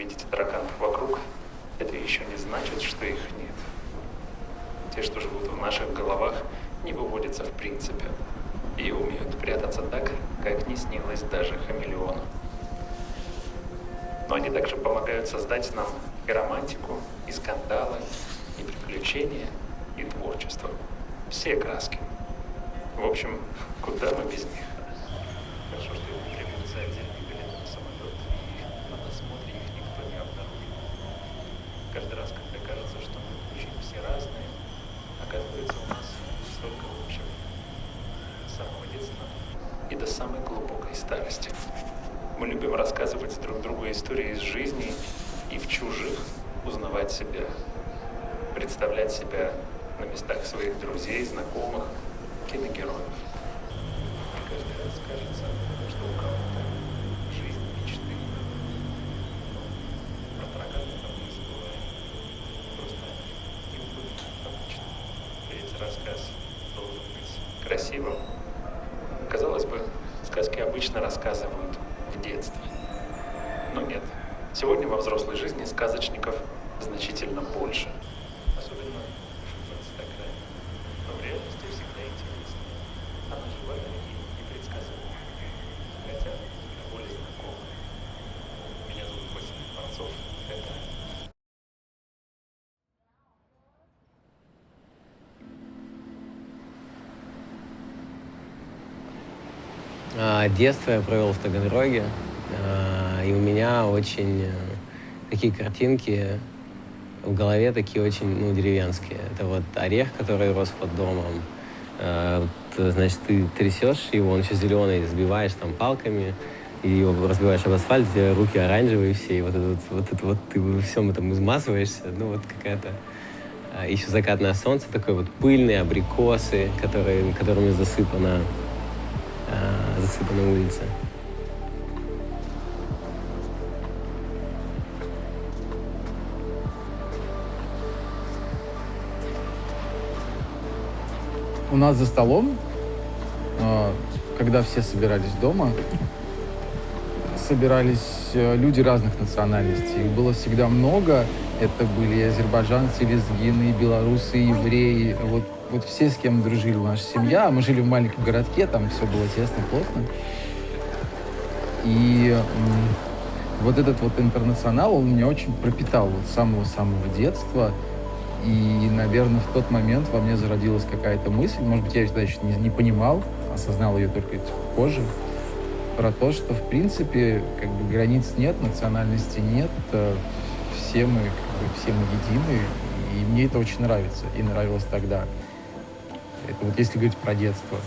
видите тараканов вокруг, это еще не значит, что их нет. Те, что живут в наших головах, не выводятся в принципе и умеют прятаться так, как не снилось даже хамелеону. Но они также помогают создать нам и романтику, и скандалы, и приключения, и творчество. Все краски. В общем, куда мы без них? Хорошо, что им требуется отдельный билет на самолет, и на досмотре их никто не обнаружит. Каждый раз, когда кажется, что мы очень все разные, оказывается, у нас столько общего. С самого детства и до самой глубокой старости. Мы любим рассказывать друг другу истории из жизни и в чужих узнавать себя, представлять себя на местах своих друзей, знакомых, киногероев. И каждый раз кажется, что у кого-то жизнь мечты. Но про тараканов мы забываем. Просто не выглядит обычно. Ведь рассказ должен быть красивым. Казалось бы, сказки обычно рассказывают в детстве. Но нет. Сегодня во взрослой жизни сказочников значительно больше. Особенно в Инстаграме. Но в реальности всегда интересно. Она живая и непредсказуема. Хотя до боли знакома. Меня зовут Василий Парцов. Это Детство я провел в Таганроге, и у меня очень такие картинки в голове, такие очень, деревенские. Это вот орех, который рос под домом. Значит, ты трясешь его, он еще зеленый, сбиваешь там палками, и его разбиваешь об асфальт, у тебя руки оранжевые все, и вот ты во всем этом измазываешься. Какая-то еще закатное солнце, такое вот пыльные абрикосы, которыми засыпана улица. У нас за столом, когда все собирались дома, собирались люди разных национальностей. Их было всегда много. Это были и азербайджанцы, и лезгины, и белорусы, и евреи. Вот все, с кем дружили наша семья. Мы жили в маленьком городке, там все было тесно, плотно. И вот этот вот интернационал, он меня очень пропитал вот с самого-самого детства. И, наверное, в тот момент во мне зародилась какая-то мысль, может быть, я ее тогда еще не понимал, осознал ее только позже, про то, что, в принципе, границ нет, национальности нет, все мы едины, и мне это очень нравится, и нравилось тогда. Это вот если говорить про детство.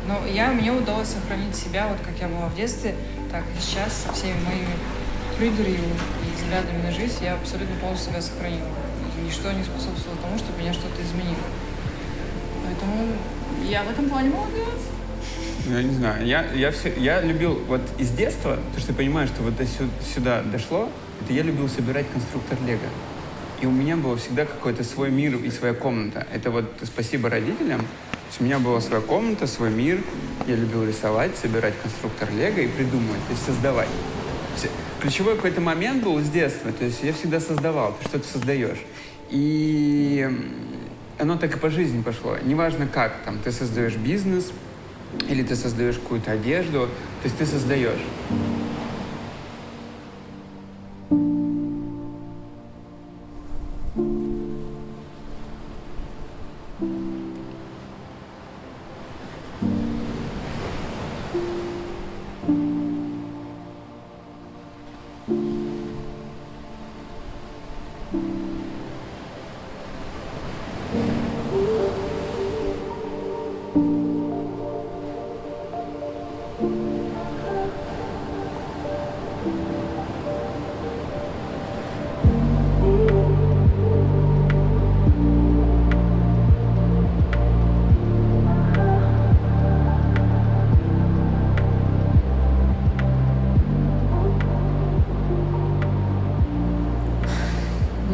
Но мне удалось сохранить себя, вот как я была в детстве, так и сейчас, со всеми моими придурью и взглядами на жизнь, я абсолютно полностью себя сохранила. И ничто не способствовало тому, чтобы меня что-то изменило. Поэтому я в этом плане молодец. Я не знаю, я любил вот из детства, то, что я понимаю, что вот сюда дошло, это я любил собирать конструктор Лего. И у меня был всегда какой-то свой мир и своя комната. Это вот спасибо родителям. То есть у меня была своя комната, свой мир. Я любил рисовать, собирать конструктор Лего и придумывать, то есть создавать. Ключевой какой-то момент был с детства. То есть я всегда создавал, ты что-то создаешь. И оно так и по жизни пошло. Неважно как, там, ты создаешь бизнес, или ты создаешь какую-то одежду, то есть ты создаешь.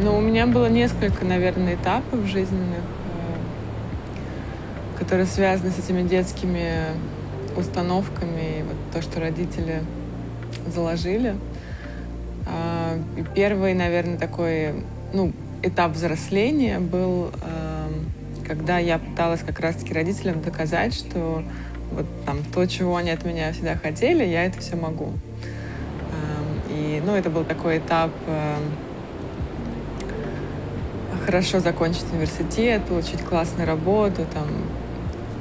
У меня было несколько, наверное, этапов жизненных, которые связаны с этими детскими установками, вот то, что родители заложили. И первый, наверное, такой, этап взросления был, когда я пыталась как раз-таки родителям доказать, что вот там то, чего они от меня всегда хотели, я это все могу. И, это был такой этап хорошо закончить университет, получить классную работу, там,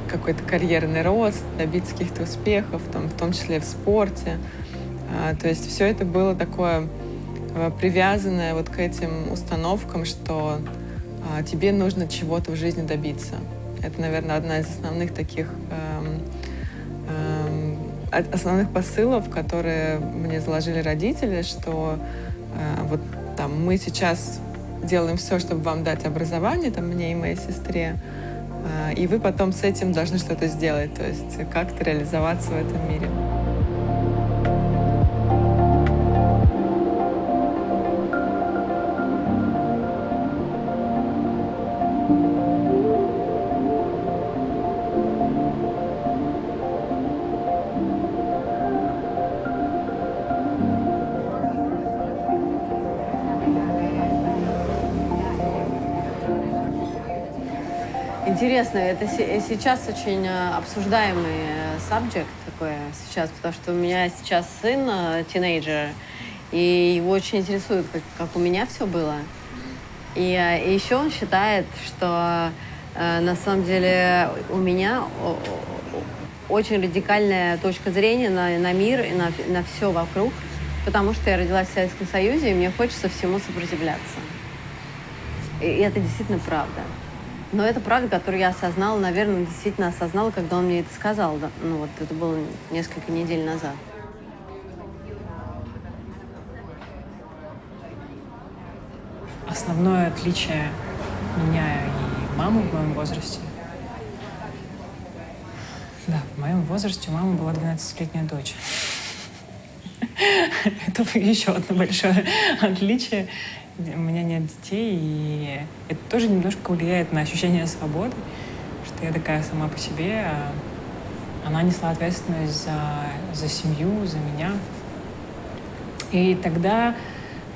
какой-то карьерный рост, добиться каких-то успехов, там, в том числе в спорте. То есть все это было такое привязанное вот к этим установкам, что тебе нужно чего-то в жизни добиться. Это, наверное, одна из основных таких основных посылов, которые мне заложили родители, что вот там мы сейчас делаем все, чтобы вам дать образование, там, мне и моей сестре, и вы потом с этим должны что-то сделать, то есть как-то реализоваться в этом мире. Интересно, это сейчас очень обсуждаемый subject такой сейчас, потому что у меня сейчас сын тинейджер, и его очень интересует, как у меня все было. И еще он считает, что на самом деле у меня очень радикальная точка зрения на мир и на все вокруг, потому что я родилась в Советском Союзе, и мне хочется всему сопротивляться. И это действительно правда. Но это правда, которую я осознала, наверное, действительно осознала, когда он мне это сказал. Да? Это было несколько недель назад. Основное отличие меня и мамы в моем возрасте. Да, в моем возрасте у мамы была 12-летняя дочь. Это еще одно большое отличие. У меня нет детей, и это тоже немножко влияет на ощущение свободы, что я такая сама по себе, а она несла ответственность за семью, за меня. И тогда,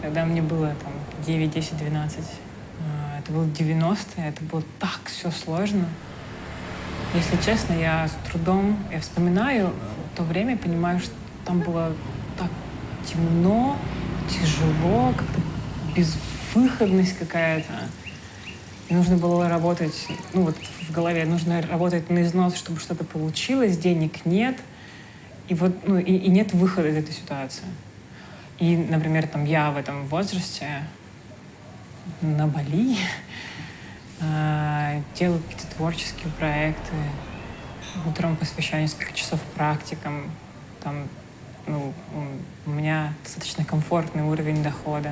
когда мне было там 9, 10, 12, это было 90-е, это было так все сложно. Если честно, я с трудом, я вспоминаю то время и понимаю, что там было так темно, тяжело, как-то безвыходность какая-то. И нужно было работать, в голове нужно работать на износ, чтобы что-то получилось, денег нет, и и нет выхода из этой ситуации. И, например, там я в этом возрасте на Бали делаю какие-то творческие проекты, утром посвящаю несколько часов практикам, там, у меня достаточно комфортный уровень дохода.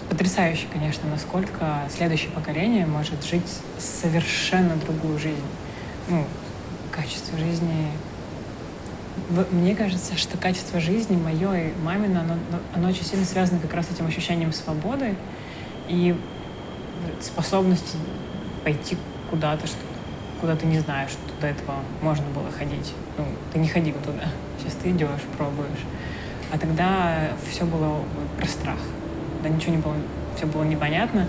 Потрясающе, конечно, насколько следующее поколение может жить совершенно другую жизнь. Качество жизни... Мне кажется, что качество жизни мое и мамино, оно очень сильно связано как раз с этим ощущением свободы и способностью пойти куда-то, куда ты не знаешь, что до этого можно было ходить. Ты не ходил туда. Сейчас ты идешь, пробуешь. А тогда все было про страх. Да ничего не было, все было непонятно.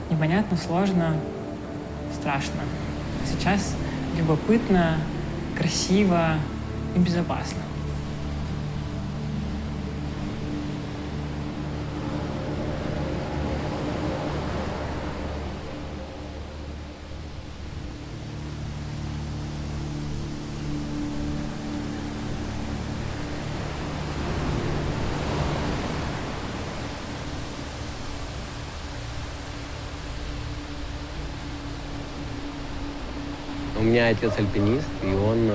Непонятно, сложно, страшно. А сейчас любопытно, красиво и безопасно. У меня отец альпинист, и он...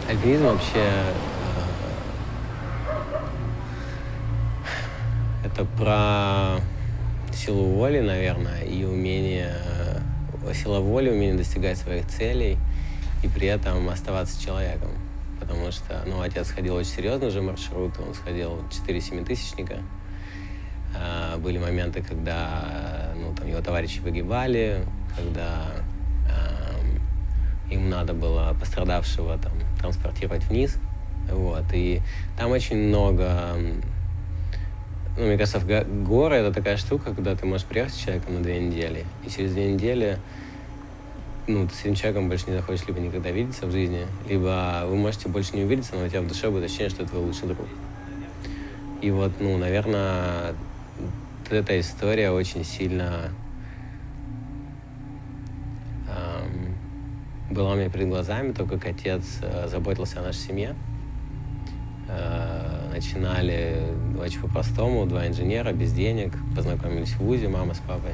Альпинизм вообще... Это про силу воли, наверное, и умение... Сила воли, умение достигать своих целей, и при этом оставаться человеком. Потому что, отец ходил очень серьезно же маршрут, он сходил 4 семитысячника. Были моменты, когда ну, там его товарищи погибали, когда им надо было пострадавшего там транспортировать вниз. Вот. И там очень много... Ну, мне кажется, горы — это такая штука, когда ты можешь приехать с человеком на 2 недели, и через 2 недели ну, ты с этим человеком больше не захочешь либо никогда видеться в жизни, либо вы можете больше не увидеться, но у тебя в душе будет ощущение, что это твой лучший друг. И вот, ну, наверное, вот эта история очень сильно была у меня перед глазами, то, как отец заботился о нашей семье. Начинали очень по-простому, 2 инженера, без денег, познакомились в вузе, мама с папой.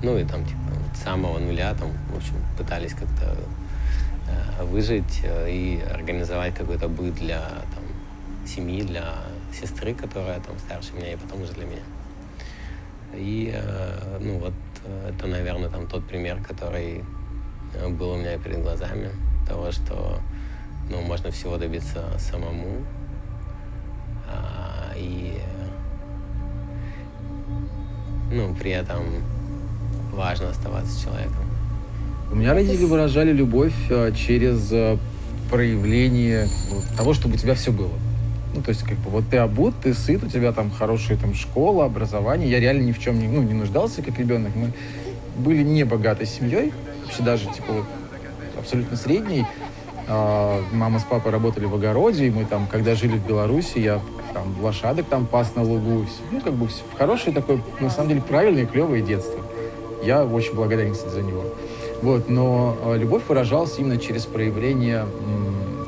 Ну и там, типа, с самого нуля, там, в общем, пытались как-то выжить и организовать какой-то быт для там, семьи, для сестры, которая там старше меня, и потом уже для меня. И, ну вот, это, наверное, там тот пример, который был у меня перед глазами, того, что, ну, можно всего добиться самому, и, ну, при этом важно оставаться с человеком. У меня родители выражали любовь через проявление того, чтобы у тебя все было. Ну, то есть, как бы, вот ты обут, ты сыт, у тебя там хорошая там школа, образование. Я реально ни в чем не нуждался, как ребенок. Мы были не богатой семьей, вообще даже, типа, вот, абсолютно средней. Мама с папой работали в огороде, и мы там, когда жили в Беларуси, я там лошадок там пас на лугу. Ну, как бы, в хорошее такое, на самом деле, правильное, клевое детство. Я очень благодарен, кстати, за него. Вот, но любовь выражалась именно через проявление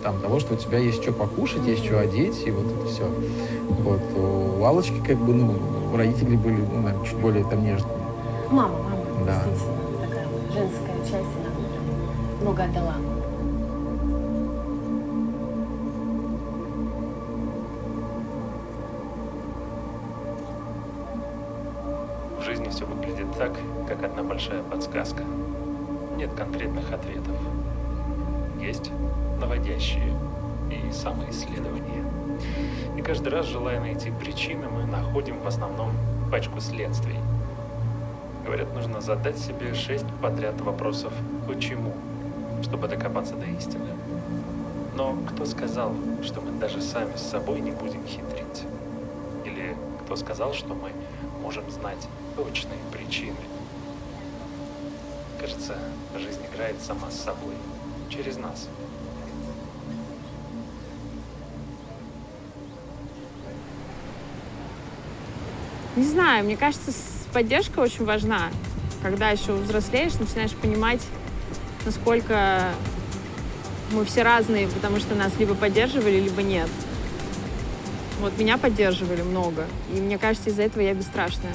там, того, что у тебя есть что покушать, есть что одеть, и вот это все. Вот. У Аллочки, как бы, ну, родители были, ну, наверное, чуть более там нежными. Мама, Да. действительно, такая женская часть, она прям много отдала. В жизни все выглядит так, как одна большая подсказка. Нет конкретных ответов. Есть наводящие и самоисследования. И каждый раз, желая найти причины, мы находим в основном пачку следствий. Говорят, нужно задать себе 6 подряд вопросов «почему?», чтобы докопаться до истины. Но кто сказал, что мы даже сами с собой не будем хитрить? Или кто сказал, что мы можем знать точные причины? Кажется, жизнь играет сама с собой, через нас. Не знаю, мне кажется, поддержка очень важна. Когда еще взрослеешь, начинаешь понимать, насколько мы все разные, потому что нас либо поддерживали, либо нет. Вот меня поддерживали много, и мне кажется, из-за этого я бесстрашная.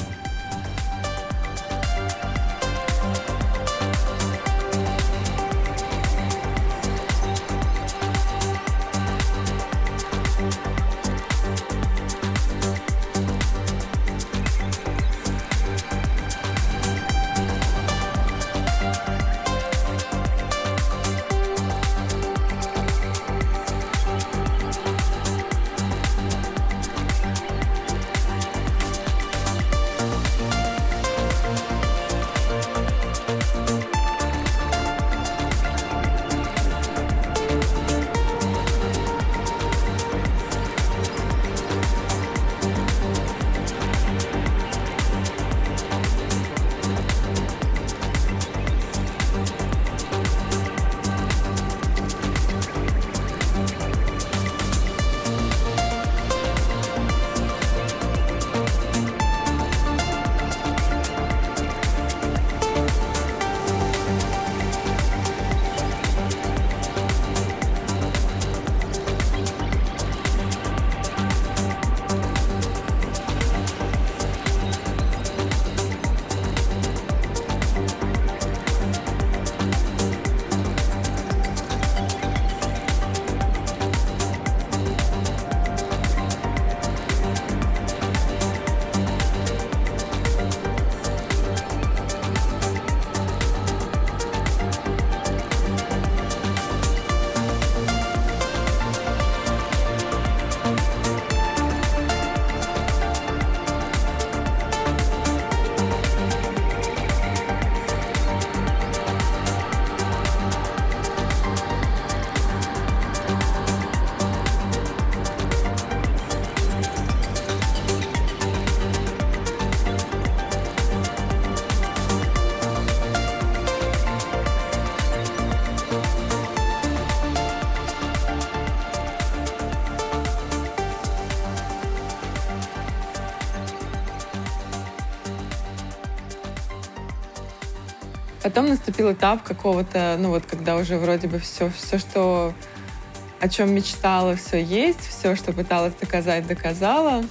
Потом наступил этап какого-то, ну вот когда уже вроде бы все, что о чем мечтала, все есть, все, что пыталась доказать, доказала.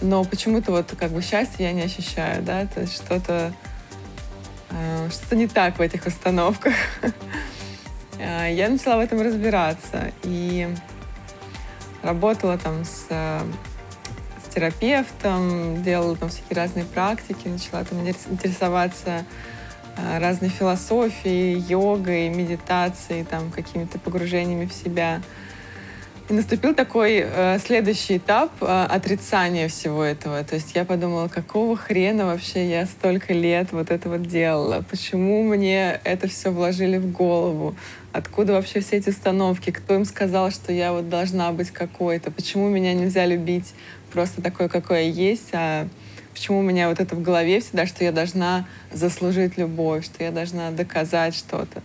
Но почему-то вот как бы счастья я не ощущаю, да, то есть что-то не так в этих установках. Я начала в этом разбираться и работала там с терапевтом, делала там всякие разные практики, начала там интересоваться разной философией, йогой, медитацией, там какими-то погружениями в себя. И наступил такой следующий этап отрицания всего этого. То есть я подумала, какого хрена вообще я столько лет вот это вот делала? Почему мне это все вложили в голову? Откуда вообще все эти установки? Кто им сказал, что я вот должна быть какой-то? Почему меня нельзя любить просто такой, какой я есть? А почему у меня вот это в голове всегда, что я должна заслужить любовь, что я должна доказать что-то?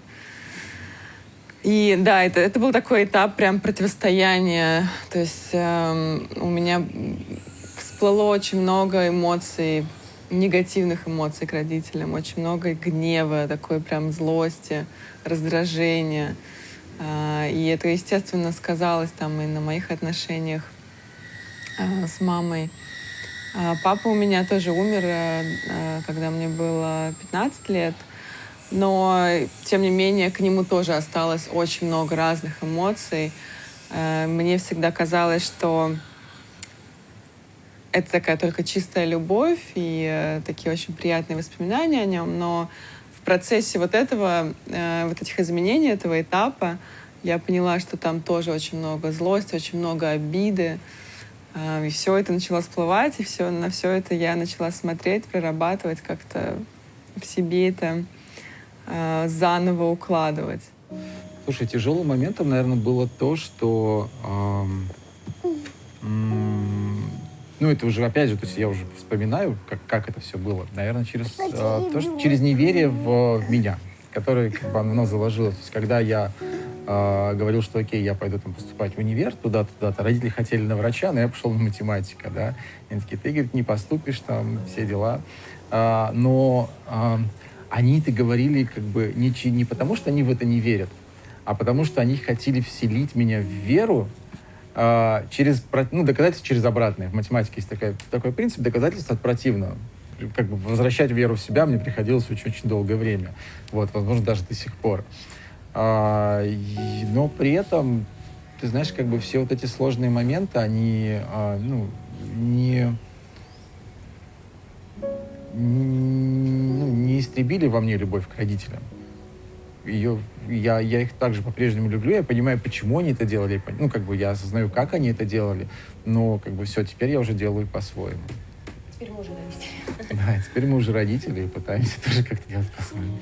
И да, это был такой этап прям противостояния. То есть у меня всплыло очень много эмоций, негативных эмоций к родителям, очень много гнева, такой прям злости, раздражения. И это, естественно, сказалось там и на моих отношениях с мамой. Папа у меня тоже умер, когда мне было 15 лет. Но, тем не менее, к нему тоже осталось очень много разных эмоций. Мне всегда казалось, что это такая только чистая любовь и такие очень приятные воспоминания о нем. Но в процессе вот этого, вот этих изменений, этого этапа, я поняла, что там тоже очень много злости, очень много обиды. И все это начало всплывать, и на все это я начала смотреть, прорабатывать, как-то в себе это заново укладывать. Слушай, тяжелым моментом, наверное, было то, что ну, это уже, опять же, то есть я уже вспоминаю, как это все было. Наверное, через неверие в меня, которое как бы оно заложилось. То есть когда я говорил, что окей, я пойду там поступать в универ, туда-то. Родители хотели на врача, но я пошел на математика, да. И они такие, ты, говорит, не поступишь, там, все дела. Но они это говорили как бы не потому, что они в это не верят, а потому что они хотели вселить меня в веру через, ну, доказательство через обратное. В математике есть такой принцип доказательства от противного. Как бы возвращать веру в себя мне приходилось очень долгое время. Вот, возможно, даже до сих пор. Но при этом, ты знаешь, как бы все вот эти сложные моменты, они не истребили во мне любовь к родителям. Я их также по-прежнему люблю, я понимаю, почему они это делали, ну, как бы я осознаю, как они это делали, но как бы все, теперь я уже делаю по-своему. Теперь мы уже родители. Да, теперь мы уже родители и пытаемся тоже как-то делать по-своему.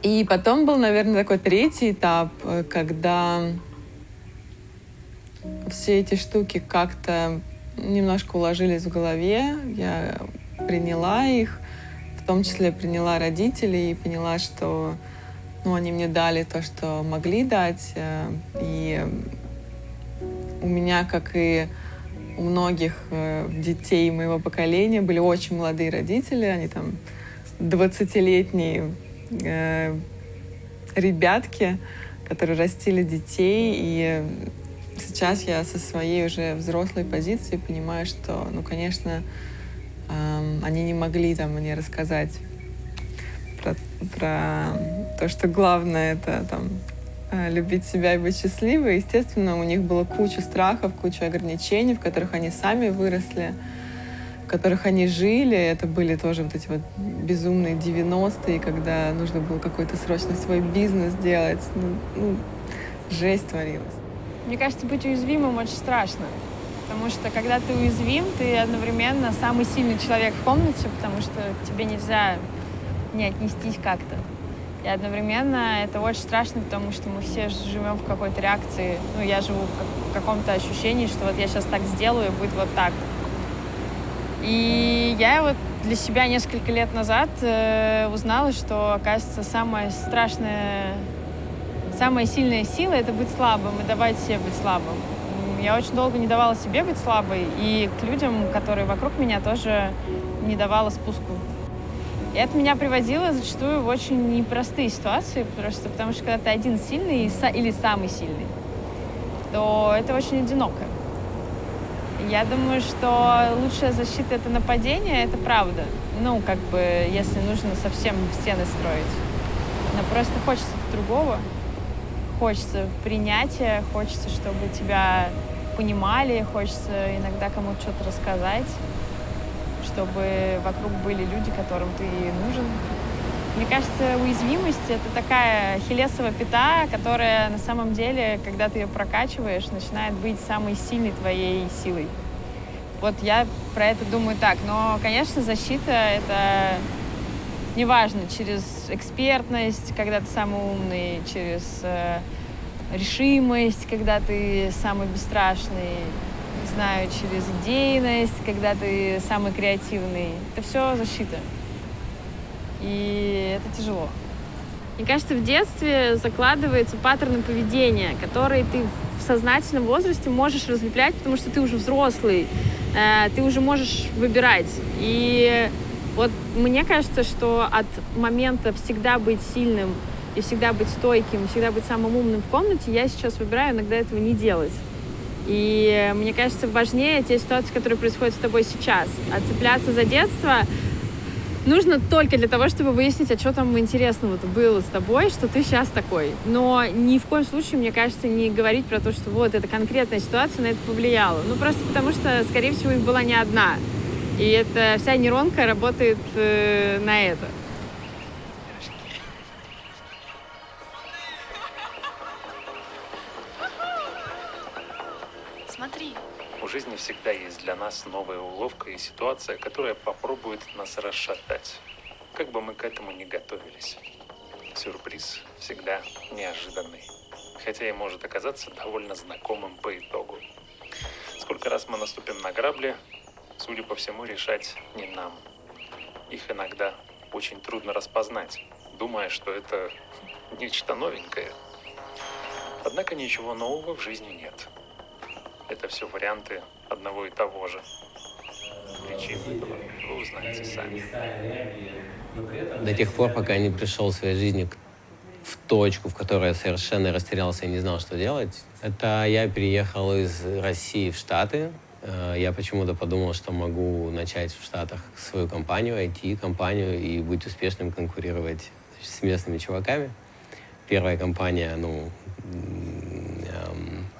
И потом был, наверное, такой третий этап, когда все эти штуки как-то немножко уложились в голове, я приняла их, в том числе приняла родителей и поняла, что они мне дали то, что могли дать. И у меня, как и у многих детей моего поколения, были очень молодые родители, они там 20-летние ребятки, которые растили детей. И сейчас я со своей уже взрослой позиции понимаю, что, конечно, они не могли там мне рассказать про то, что главное — это там любить себя и быть счастливой. Естественно, у них было куча страхов, куча ограничений, в которых они сами выросли, в которых они жили. Это были тоже вот эти вот безумные 90-е, когда нужно было какой-то срочно свой бизнес делать. Жесть творилась. Мне кажется, быть уязвимым очень страшно. Потому что, когда ты уязвим, ты одновременно самый сильный человек в комнате, потому что тебе нельзя не отнестись как-то. И одновременно это очень страшно, потому что мы все живем в какой-то реакции. Я живу в каком-то ощущении, что вот я сейчас так сделаю, и будет вот так. И я вот для себя несколько лет назад узнала, что, оказывается, самая страшная, самая сильная сила — это быть слабым и давать себе быть слабым. Я очень долго не давала себе быть слабой, и к людям, которые вокруг меня, тоже не давала спуску. И это меня приводило зачастую в очень непростые ситуации, потому что когда ты один сильный или самый сильный, то это очень одиноко. Я думаю, что лучшая защита — это нападение, это правда. Ну, как бы, если нужно совсем стены строить. Но просто хочется другого. Хочется принятия, хочется, чтобы тебя понимали, хочется иногда кому-то что-то рассказать, чтобы вокруг были люди, которым ты нужен. Мне кажется, уязвимость — это такая ахиллесова пята, которая на самом деле, когда ты ее прокачиваешь, начинает быть самой сильной твоей силой. Вот я про это думаю так. Но, конечно, защита — это неважно, через экспертность, когда ты самый умный, через решимость, когда ты самый бесстрашный, не знаю, через идейность, когда ты самый креативный. Это все защита. И это тяжело. Мне кажется, в детстве закладываются паттерны поведения, которые ты в сознательном возрасте можешь разветвлять, потому что ты уже взрослый, ты уже можешь выбирать. И вот мне кажется, что от момента всегда быть сильным и всегда быть стойким, всегда быть самым умным в комнате, я сейчас выбираю иногда этого не делать. И мне кажется, важнее те ситуации, которые происходят с тобой сейчас. А цепляться за детство нужно только для того, чтобы выяснить, а что там интересного-то было с тобой, что ты сейчас такой. Но ни в коем случае, мне кажется, не говорить про то, что вот эта конкретная ситуация на это повлияла. Ну, просто потому что, скорее всего, их была не одна. И эта вся нейронка работает на это. Смотри. У жизни всегда есть для нас новая уловка и ситуация, которая попробует нас расшатать. Как бы мы к этому ни готовились. Сюрприз всегда неожиданный. Хотя и может оказаться довольно знакомым по итогу. Сколько раз мы наступим на грабли, судя по всему, решать не нам. Их иногда очень трудно распознать, думая, что это нечто новенькое. Однако ничего нового в жизни нет. Это все варианты одного и того же. Причину этого вы узнаете сами. До тех пор, пока я не пришел в своей жизни в точку, в которой я совершенно растерялся и не знал, что делать. Это я переехал из России в Штаты. Я почему-то подумал, что могу начать в Штатах свою компанию, IT-компанию, и быть успешным, конкурировать с местными чуваками. Первая компания,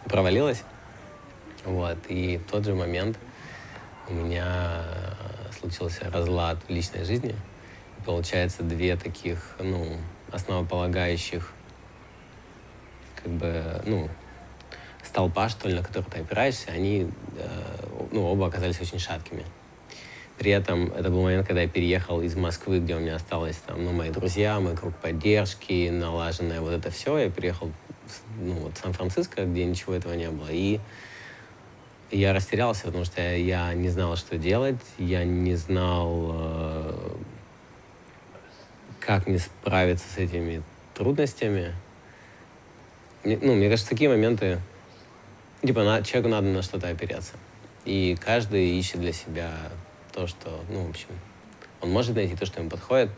провалилась. Вот. И в тот же момент у меня случился разлад в личной жизни. Получается, две таких, основополагающих, столпа, что ли, на которые ты опираешься, они, оба оказались очень шаткими. При этом это был момент, когда я переехал из Москвы, где у меня осталось мои друзья, мой круг поддержки, налаженное вот это все. Я переехал в Сан-Франциско, где ничего этого не было. И я растерялся, потому что я не знал, что делать. Я не знал, как мне справиться с этими трудностями. Мне кажется, такие моменты, человеку надо на что-то опереться. И каждый ищет для себя то, что, он может найти то, что ему подходит.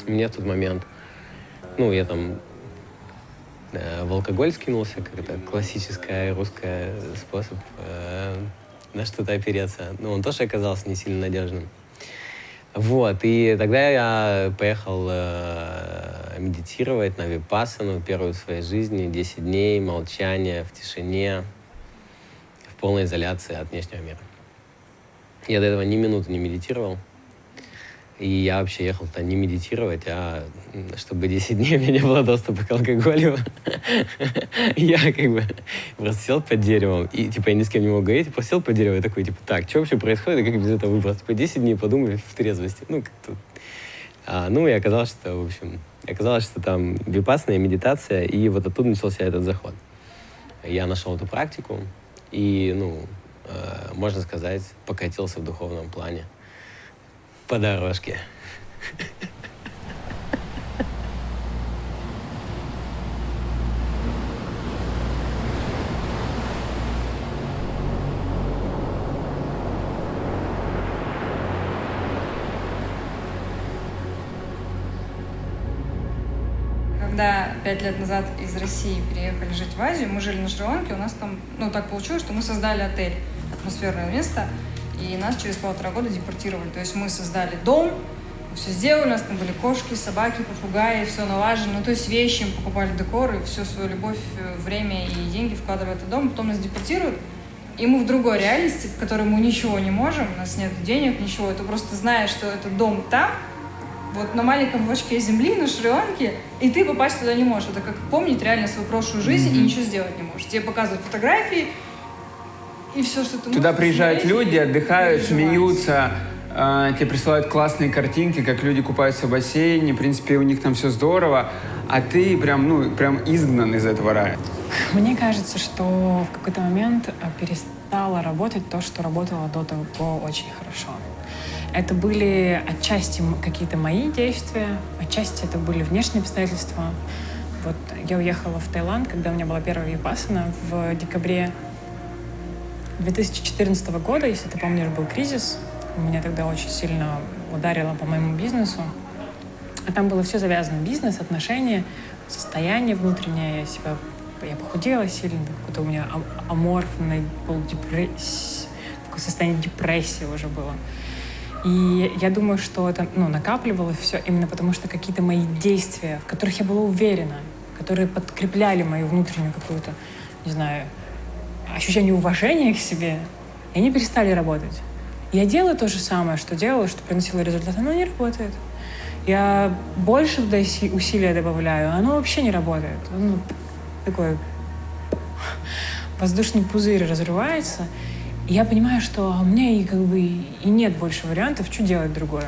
Мне в тот момент, я в алкоголь скинулся, как это классический русский способ на что-то опереться. Он тоже оказался не сильно надежным. Вот, и тогда я поехал медитировать на випассану, первую в своей жизни, 10 дней, молчания, в тишине, в полной изоляции от внешнего мира. Я до этого ни минуты не медитировал. И я вообще ехал туда не медитировать, а чтобы 10 дней у меня не было доступа к алкоголю. Я просто сел под деревом, и я ни с кем не мог говорить, просто сел под деревом и такой, так, что вообще происходит, и как без этого выбраться? 10 дней подумай в трезвости. И оказалось, что там випассана, медитация, и вот оттуда начался этот заход. Я нашел эту практику и, можно сказать, покатился в духовном плане по дорожке. когда 5 лет назад из России переехали жить в Азию, мы жили на Шри-Ланке, у нас там, так получилось, что мы создали отель, атмосферное место, и нас через 1,5 года депортировали. То есть мы создали дом, все сделали, у нас там были кошки, собаки, попугаи, все налажено. То есть вещи, мы покупали декор, и всю свою любовь, время и деньги вкладывали в этот дом. Потом нас депортируют, и мы в другой реальности, в которой мы ничего не можем, у нас нет денег, ничего. Ты просто знаешь, что этот дом там, вот на маленьком клочке земли, на Шри-Ланке, и ты попасть туда не можешь. Это как помнить реально свою прошлую жизнь и ничего сделать не можешь. Тебе показывают фотографии, и все, что ты можешь. Туда приезжают люди, отдыхают, смеются, тебе присылают классные картинки, как люди купаются в бассейне, в принципе, у них там все здорово, а ты прям изгнан из этого рая. Мне кажется, что в какой-то момент перестало работать то, что работало до того очень хорошо. Это были отчасти какие-то мои действия, отчасти это были внешние обстоятельства. Вот я уехала в Таиланд, когда у меня была первая випассана в декабре 2014 года, если ты помнишь, был кризис. Меня тогда очень сильно ударило по моему бизнесу. А там было все завязано. Бизнес, отношения, состояние внутреннее. Я похудела сильно, какое-то у меня аморфное, состояние депрессии уже было. И я думаю, что это накапливалось все именно потому, что какие-то мои действия, в которых я была уверена, которые подкрепляли мою внутреннюю какую-то, не знаю, ощущение уважения к себе, и они перестали работать. Я делаю то же самое, что делала, что приносило результат, оно не работает. Я больше туда усилия добавляю, оно вообще не работает. Такой воздушный пузырь разрывается, и я понимаю, что у меня и нет больше вариантов, что делать другое.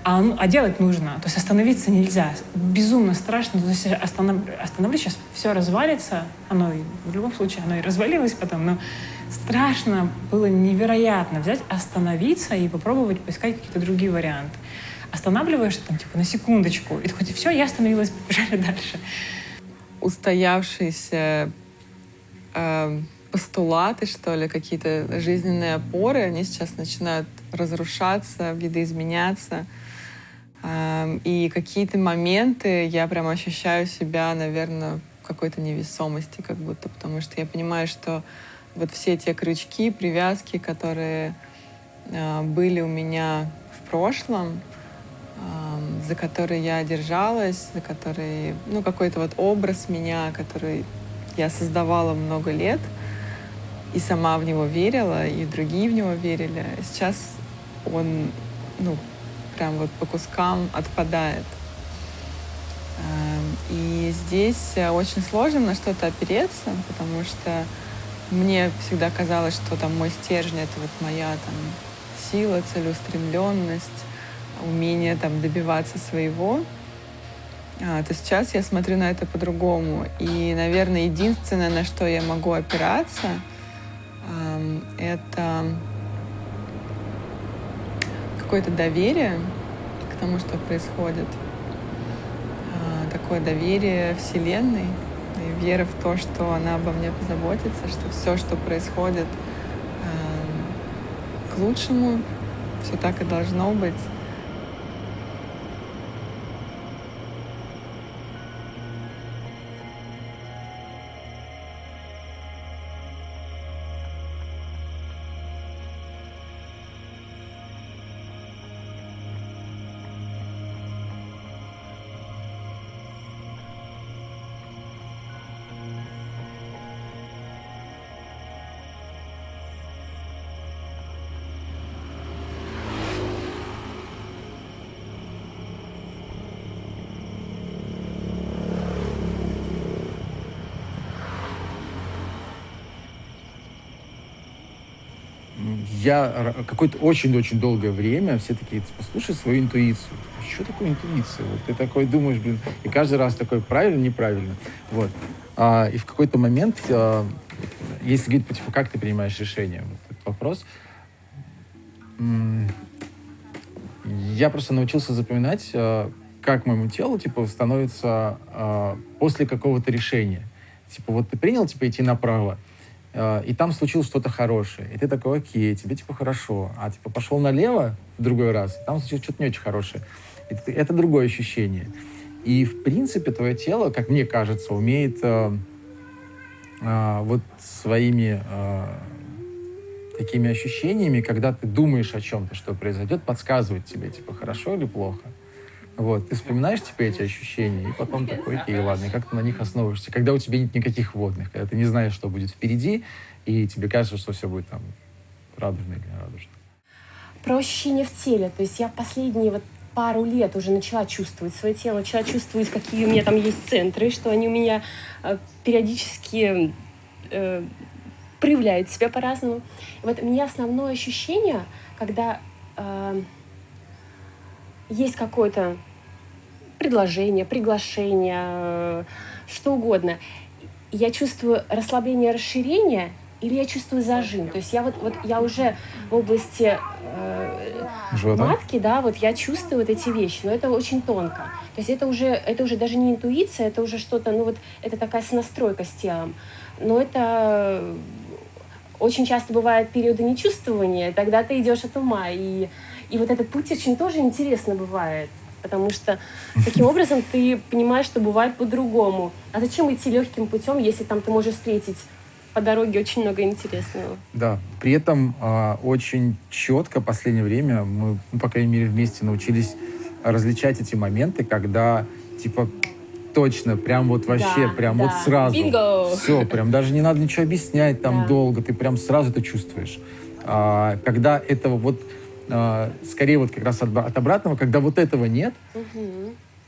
А делать нужно. То есть остановиться нельзя. Безумно страшно. То есть остановлюсь, сейчас все развалится. Оно в любом случае, оно и развалилось потом. Но страшно было невероятно взять, остановиться и попробовать поискать какие-то другие варианты. Останавливаешься на секундочку. И такой, все, я остановилась, побежали дальше. Устоявшиеся постулаты, что ли, какие-то жизненные опоры, они сейчас начинают разрушаться, видоизменяться. И какие-то моменты я прям ощущаю себя, наверное, в какой-то невесомости как будто, потому что я понимаю, что вот все те крючки, привязки, которые были у меня в прошлом, за которые я держалась, за которые, какой-то вот образ меня, который я создавала много лет, и сама в него верила, и другие в него верили. Сейчас он, прям вот по кускам отпадает. И здесь очень сложно на что-то опереться, потому что мне всегда казалось, что там мой стержень — это вот моя сила, целеустремленность, умение добиваться своего. То сейчас я смотрю на это по-другому. И, наверное, единственное, на что я могу опираться, это какое-то доверие к тому, что происходит. Такое доверие Вселенной и вера в то, что она обо мне позаботится, что все, что происходит, к лучшему, все так и должно быть. Я какое-то очень-очень долгое время все такие, послушай свою интуицию. Что такое интуиция? Вот ты такой думаешь, и каждый раз такой, правильно, неправильно. Вот. И в какой-то момент, если говорить, как ты принимаешь решение, вот этот вопрос, я просто научился запоминать, как моему телу, становится после какого-то решения. Вот ты принял, идти направо, и там случилось что-то хорошее. И ты такой, окей, тебе, хорошо. А, пошел налево в другой раз, и там случилось что-то не очень хорошее. И это другое ощущение. И, в принципе, твое тело, как мне кажется, умеет вот своими такими ощущениями, когда ты думаешь о чем-то, что произойдет, подсказывать тебе, типа, хорошо или плохо. Вот, ты вспоминаешь, типа, эти ощущения, и потом такой, окей, ладно, и как ты на них основываешься. Когда у тебя нет никаких вводных, когда ты не знаешь, что будет впереди, и тебе кажется, что все будет там радужно или нерадужно. Про ощущения в теле. То есть я последние вот пару лет уже начала чувствовать свое тело, начала чувствовать, какие у меня там есть центры, что они у меня периодически проявляют себя по-разному. И вот у меня основное ощущение, когда есть какое-то предложение, приглашение, что угодно, я чувствую расслабление, расширение, или я чувствую зажим. То есть я вот я уже в области матки, да, вот я чувствую вот эти вещи, но это очень тонко. То есть это уже даже не интуиция, это уже что-то, ну вот это такая сонастройка с телом. Но это очень часто бывают периоды нечувствования, тогда ты идешь от ума. И вот этот путь очень тоже интересно бывает, потому что таким образом ты понимаешь, что бывает по-другому. А зачем идти легким путем, если там ты можешь встретить по дороге очень много интересного? Да, при этом очень четко в последнее время мы, ну, по крайней мере, вместе научились различать эти моменты, когда, типа, точно, прям вот вообще, прям вот сразу. Бинго! Все, прям даже не надо ничего объяснять там долго, ты прям сразу это чувствуешь. Когда этого вот, скорее вот как раз от обратного, когда вот этого нет,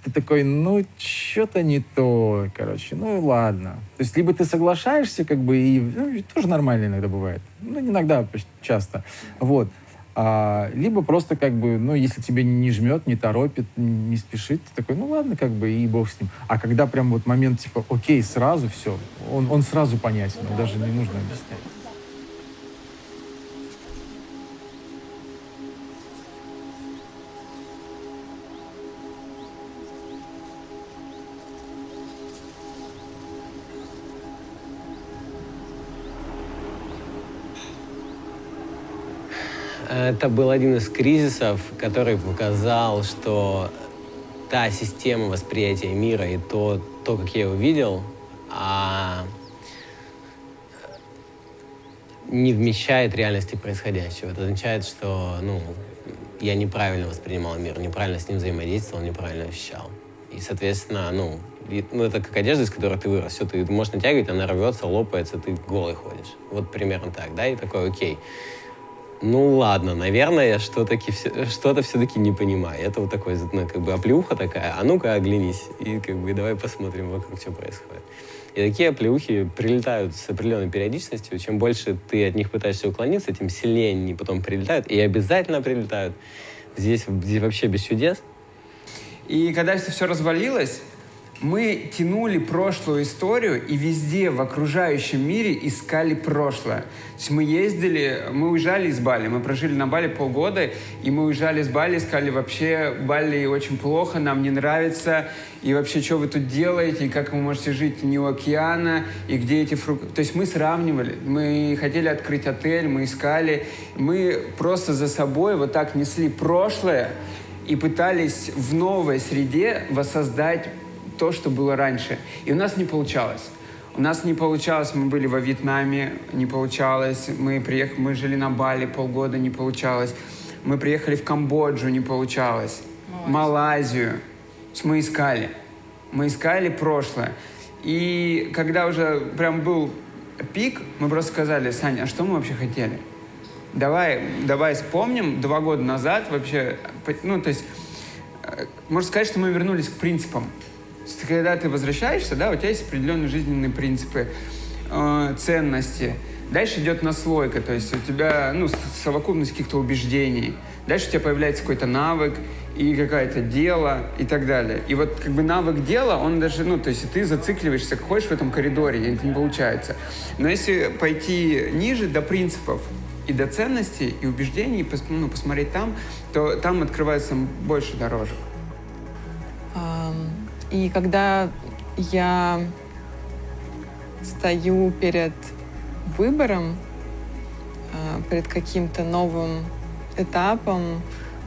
ты такой, ну, что-то не то, короче, ну, ладно. То есть либо ты соглашаешься, как бы, и ну, тоже нормально иногда бывает. Ну, не иногда, часто. Вот. Либо просто, как бы, ну, если тебе не жмет, не торопит, не спешит, ты такой, ну, ладно, как бы, и бог с ним. А когда прям вот момент, типа, окей, сразу все, он сразу понятен, даже не нужно объяснять. Это был один из кризисов, который показал, что та система восприятия мира и то, как я его видел, не вмещает реальности происходящего. Это означает, что я неправильно воспринимал мир, неправильно с ним взаимодействовал, неправильно ощущал. И, соответственно, это как одежда, из которой ты вырос. Все, ты можешь натягивать, она рвется, лопается, ты голый ходишь. Вот примерно так, да? И такой, окей. Ну ладно, наверное, я что-то все-таки не понимаю. Это вот такой, как бы оплеуха такая, а ну-ка оглянись, и как бы давай посмотрим вокруг, что происходит. И такие оплеухи прилетают с определенной периодичностью. Чем больше ты от них пытаешься уклониться, тем сильнее они потом прилетают, и обязательно прилетают. Здесь вообще без чудес. И когда это все развалилось, мы тянули прошлую историю и везде в окружающем мире искали прошлое. То есть мы уезжали из Бали, мы прожили на Бали полгода, и мы уезжали из Бали, искали вообще, Бали очень плохо, нам не нравится, и вообще, что вы тут делаете, и как вы можете жить не у океана, и где эти фрукты. То есть мы сравнивали, мы хотели открыть отель, мы искали, мы просто за собой вот так несли прошлое и пытались в новой среде воссоздать то, что было раньше. И у нас не получалось. Мы были во Вьетнаме, не получалось. Мы жили на Бали полгода, не получалось. Мы приехали в Камбоджу, не получалось. Малайзию. Мы искали прошлое. И когда уже прям был пик, мы просто сказали: Саня, а что мы вообще хотели? Давай вспомним 2 года назад вообще, то есть, можно сказать, что мы вернулись к принципам. Когда ты возвращаешься, да, у тебя есть определенные жизненные принципы, ценности. Дальше идет наслойка, то есть у тебя совокупность каких-то убеждений. Дальше у тебя появляется какой-то навык и какое-то дело и так далее. И вот как бы навык дела, он даже, то есть ты зацикливаешься, ходишь в этом коридоре, и это не получается. Но если пойти ниже до принципов и до ценностей, и убеждений, и посмотреть там, то там открывается больше дорожек. И когда я стою перед выбором, перед каким-то новым этапом,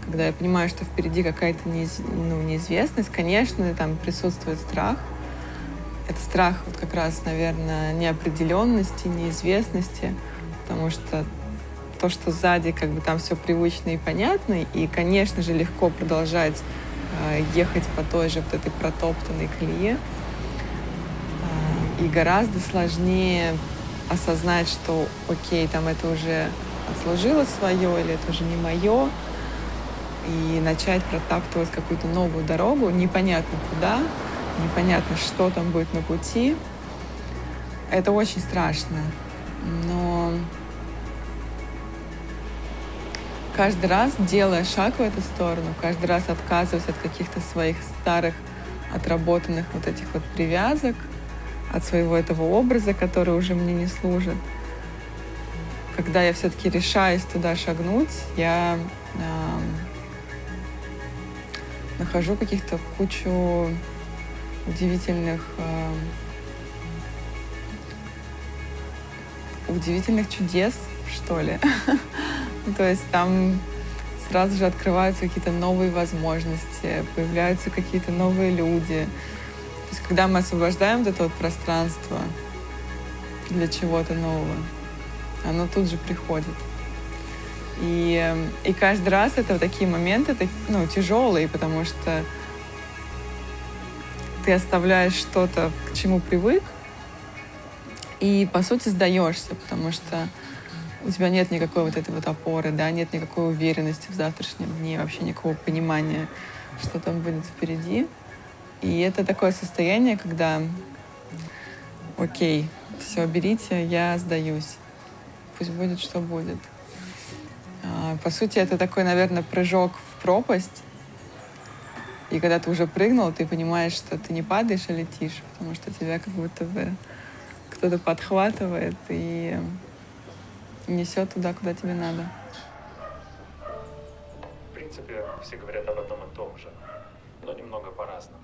когда я понимаю, что впереди какая-то неизвестность, конечно, там присутствует страх. Это страх вот как раз, наверное, неопределенности, неизвестности, потому что то, что сзади, как бы там все привычно и понятно, и, конечно же, легко продолжать ехать по той же вот этой протоптанной колее. И гораздо сложнее осознать, что окей, там это уже отслужило свое, или это уже не мое, и начать протаптывать какую-то новую дорогу, непонятно куда, непонятно, что там будет на пути. Это очень страшно. Но каждый раз, делая шаг в эту сторону, каждый раз отказываясь от каких-то своих старых, отработанных вот этих вот привязок, от своего этого образа, который уже мне не служит, когда я все-таки решаюсь туда шагнуть, я нахожу каких-то кучу удивительных чудес, что ли. То есть там сразу же открываются какие-то новые возможности, появляются какие-то новые люди. То есть когда мы освобождаем вот это вот пространство для чего-то нового, оно тут же приходит. И каждый раз это такие моменты, тяжелые, потому что ты оставляешь что-то, к чему привык, и, по сути, сдаешься, потому что у тебя нет никакой вот этой вот опоры, да, нет никакой уверенности в завтрашнем дне, вообще никакого понимания, что там будет впереди. И это такое состояние, когда окей, все, берите, я сдаюсь. Пусть будет, что будет. По сути, это такой, наверное, прыжок в пропасть. И когда ты уже прыгнул, ты понимаешь, что ты не падаешь, а летишь, потому что тебя как будто бы кто-то подхватывает и несет туда, куда тебе надо. В принципе, все говорят об одном и том же, но немного по-разному,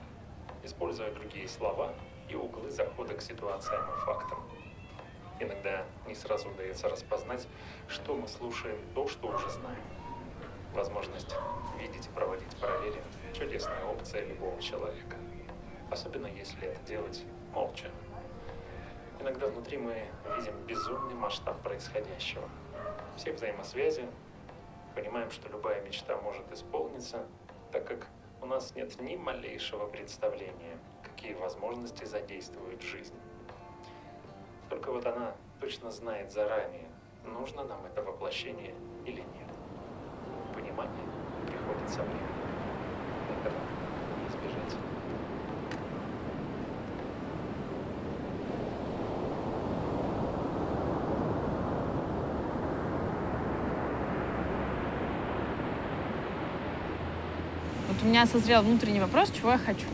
используя другие слова и углы захода к ситуациям и фактам. Иногда не сразу удается распознать, что мы слушаем, то, что уже знаем. Возможность видеть и проводить параллели – чудесная опция любого человека. Особенно если это делать молча. Иногда внутри мы видим безумный масштаб происходящего. Все взаимосвязи, понимаем, что любая мечта может исполниться, так как у нас нет ни малейшего представления, какие возможности задействует жизнь. Только вот она точно знает заранее, нужно нам это воплощение или нет. Понимание приходит со временем. Этого не избежать. Вот у меня созрел внутренний вопрос, чего я хочу.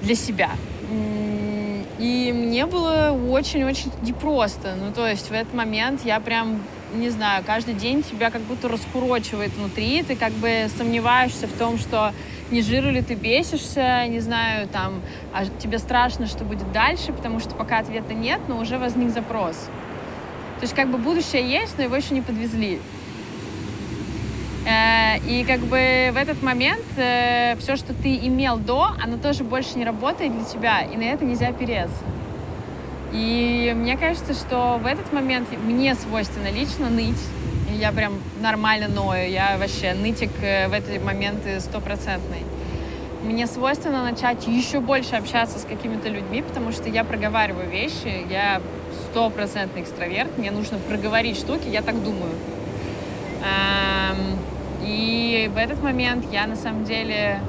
Для себя. И мне было очень-очень непросто. Ну, то есть в этот момент я прям, не знаю, каждый день тебя как будто раскурочивает внутри. Ты как бы сомневаешься в том, что не жиру ли ты бесишься, не знаю, там, а тебе страшно, что будет дальше, потому что пока ответа нет, но уже возник запрос. То есть как бы будущее есть, но его еще не подвезли. И как бы в этот момент все, что ты имел до, оно тоже больше не работает для тебя, и на это нельзя опереться. И мне кажется, что в этот момент мне свойственно лично ныть. И я прям нормально ною, я вообще нытик в эти моменты 100%. Мне свойственно начать еще больше общаться с какими-то людьми, потому что я проговариваю вещи, я 100% экстраверт, мне нужно проговорить штуки, я так думаю. И в этот момент я на самом деле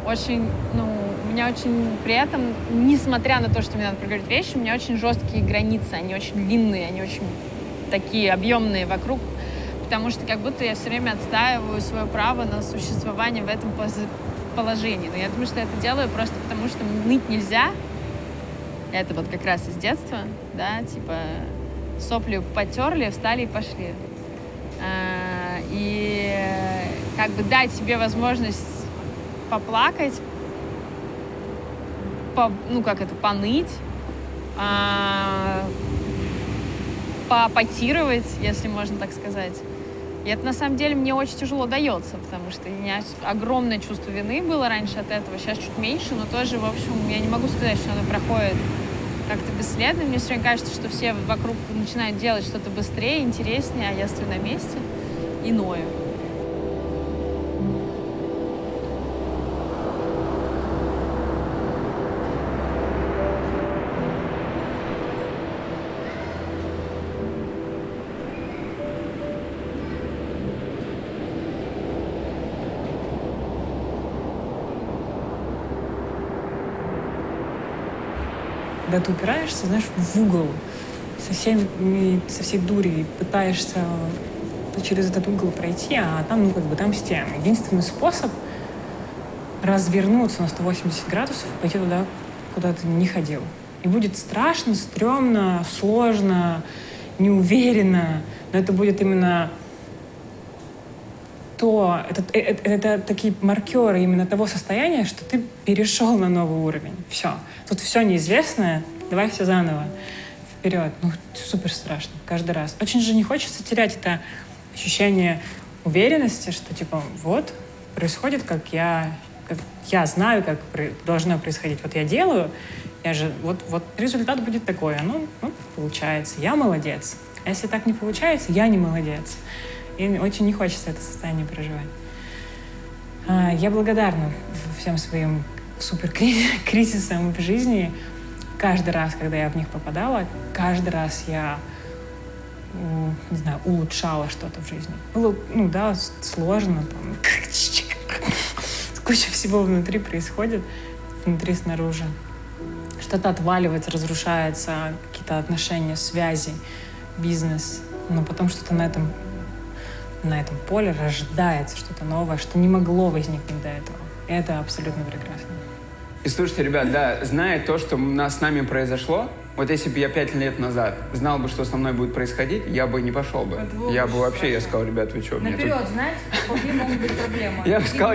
очень, у меня очень при этом, несмотря на то, что мне надо проговорить вещи, у меня очень жесткие границы, они очень длинные, они очень такие объемные вокруг, потому что как будто я все время отстаиваю свое право на существование в этом положении. Но я думаю, что я это делаю просто потому, что ныть нельзя. Это вот как раз из детства, да, типа сопли потерли, встали и пошли. И как бы дать себе возможность поплакать, поныть, поапатировать, если можно так сказать. И это на самом деле мне очень тяжело дается, потому что у меня огромное чувство вины было раньше от этого, сейчас чуть меньше, но тоже, в общем, я не могу сказать, что оно проходит как-то бесследно. Мне все время кажется, что все вокруг начинают делать что-то быстрее, интереснее, а я стою на месте и ною. Когда ты упираешься, знаешь, в угол со всей дури и пытаешься через этот угол пройти, а там, ну, как бы там стена. Единственный способ развернуться на 180 градусов и пойти туда, куда ты не ходил. И будет страшно, стрёмно, сложно, неуверенно, но это будет именно это такие маркеры именно того состояния, что ты перешел на новый уровень. Все. Тут все неизвестное, давай все заново. Вперед. Ну, супер страшно. Каждый раз. Очень же не хочется терять это ощущение уверенности, что типа вот происходит, как я знаю, как должно происходить. Вот я делаю, я же вот результат будет такой. Оно получается. Я молодец. А если так не получается, я не молодец. И очень не хочется это состояние проживать. Я благодарна всем своим суперкризисам в жизни. Каждый раз, когда я в них попадала, каждый раз я, не знаю, улучшала что-то в жизни. Было, сложно, там, куча всего внутри происходит, внутри, снаружи. Что-то отваливается, разрушается, какие-то отношения, связи, бизнес. Но потом что-то на этом поле рождается что-то новое, что не могло возникнуть до этого. И это абсолютно прекрасно. И слушайте, ребят, да, зная то, что с нами произошло, вот если бы я 5 лет назад знал бы, что со мной будет происходить, я бы не пошел бы. Я бы вообще, я сказал, ребят, вы что? Наперед знать, какие могут быть проблемы. Я бы сказал,